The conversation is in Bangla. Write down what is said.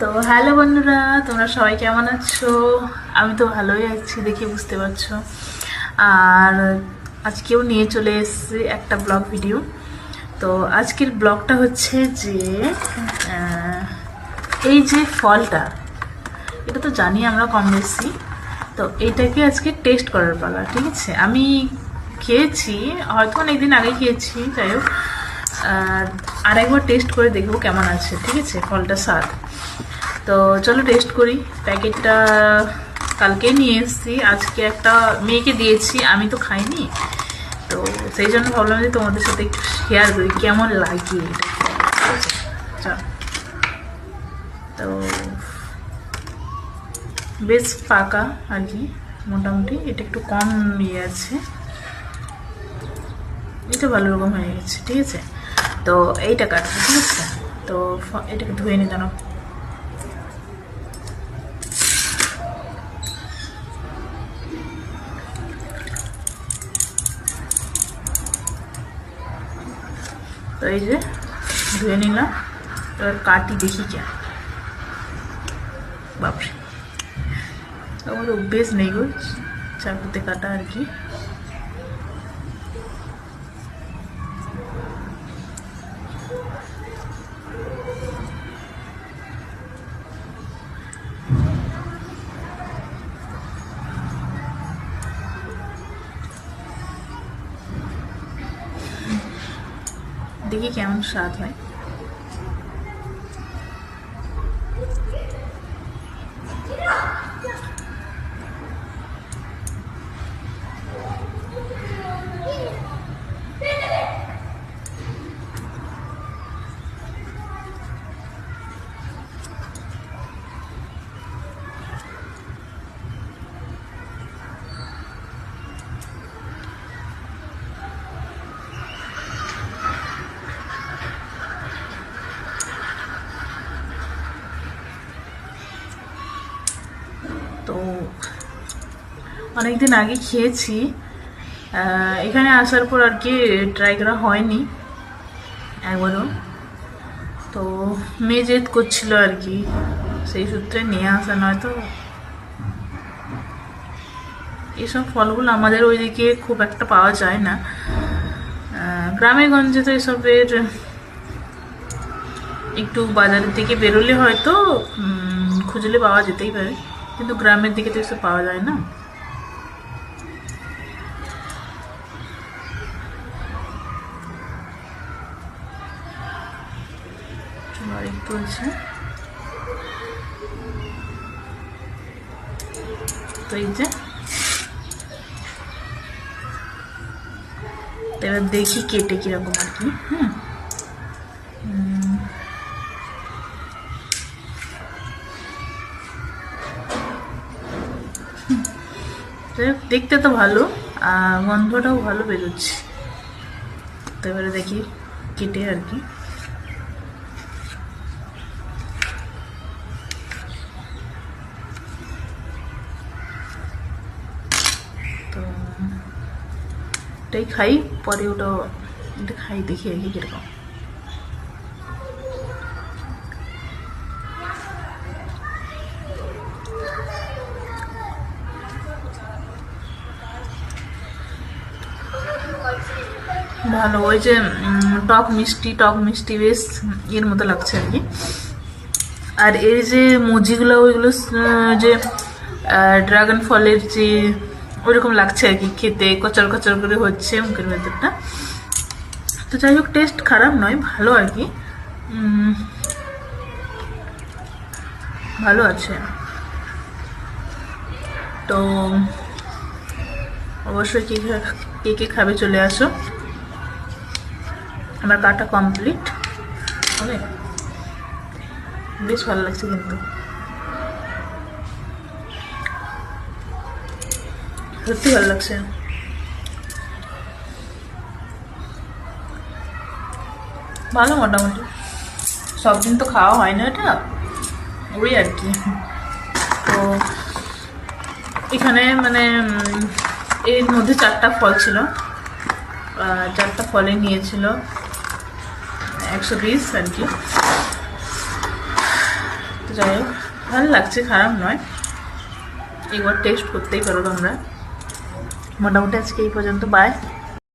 তো হ্যালো বন্ধুরা, তোমরা সবাই কেমন আছো? আমি তো ভালোই আছি, দেখে বুঝতে পারছো। আর আজকেও নিয়ে চলে এসেছি একটা ব্লগ ভিডিও। তো আজকের ব্লগটা হচ্ছে যে এই যে ফলটা, এটা তো জানি আমরা কম বেশি। তো এইটাকে আজকে টেস্ট করার পালা, ঠিক আছে? আমি খেয়েছি, হয়তো অনেকদিন আগে খেয়েছি, যাই হোক আর একবার টেস্ট করে দেখবো কেমন আছে, ঠিক আছে? ফলটা স্বাদ। তো চলো টেস্ট করি। প্যাকেটটা কালকে নিয়ে এসেছি, আজকে একটা মেয়েকে দিয়েছি, আমি তো খাইনি। তো সেই জন্য ভাবলাম যে তোমাদের সাথে একটু শেয়ার করি কেমন লাগে এটা। চলো, তো বেশ পাকা আর কি, মোটামুটি। এটা একটু কম ইয়ে আছে, এটা ভালো রকম হয়ে গেছে, ঠিক আছে? তো এইটা কাটবো, ঠিক আছে? তো এটাকে ধুয়ে নি জানো। তো এই যে ধুয়ে নিলাম, এবার কাটি দেখি কেন। বাপরে, আমার অভ্যেস নেই গো চাকুতে কাটা আর কি। দেখি কেমন স্বাদ হয়। তো অনেকদিন আগে খেয়েছি, এখানে আসার পর আর কি ট্রাই করা হয়নি একবারও। তো মেয়ে জেদ করছিল আর কি, সেই সূত্রে নিয়ে আসা, নয়তো এসব ফলগুলো আমাদের ওইদিকে খুব একটা পাওয়া যায় না। গ্রামে গঞ্জে তো এসবের একটু বাজারের দিকে বেরোলে হয়তো খুঁজলে পাওয়া যেতেই পারে, কিন্তু গ্রামের দিকে তো এসব পাওয়া যায় না। একটু আছে, তো এই যে এবার দেখি কেটে কিরকম আর কি। দেখতে তো ভালো, গন্ধটাও ভালো বেরোচ্ছে। তো এবারে দেখি কেটে আর কি। তো এটাই খাই, পরে ওটা এটা খাই, দেখি আর কি কিরকম। ভালো, ওই যে টক মিষ্টি বেশ এর মতো লাগছে আর কি। আর এই যে মজিগুলো, ওইগুলো যে ড্রাগন ফলের যে ওইরকম লাগছে আর কি, খেতে কচর কচর করে হচ্ছে মুখের ভেতরটা। তো যাই হোক, টেস্ট খারাপ নয়, ভালো আর কি, ভালো আছে। তো অবশ্যই কে কে খাবে চলে আসো, আমার কাটা কমপ্লিট হবে। বেশ ভালো লাগছে কিন্তু, সত্যি ভালো লাগছে। ভালো, মোটামুটি। সব দিন তো খাওয়া হয় না এটা, ওই আর কি। তো এখানে মানে এর মধ্যে 4টা ফল ছিল, 4টা ফলে নিয়েছিল 120 আর কি। তো যাই হোক, ভালো লাগছে, খারাপ নয়, একবার টেস্ট করতেই পারো তোমরা। মোটামুটি আজকে এই পর্যন্ত, বাই।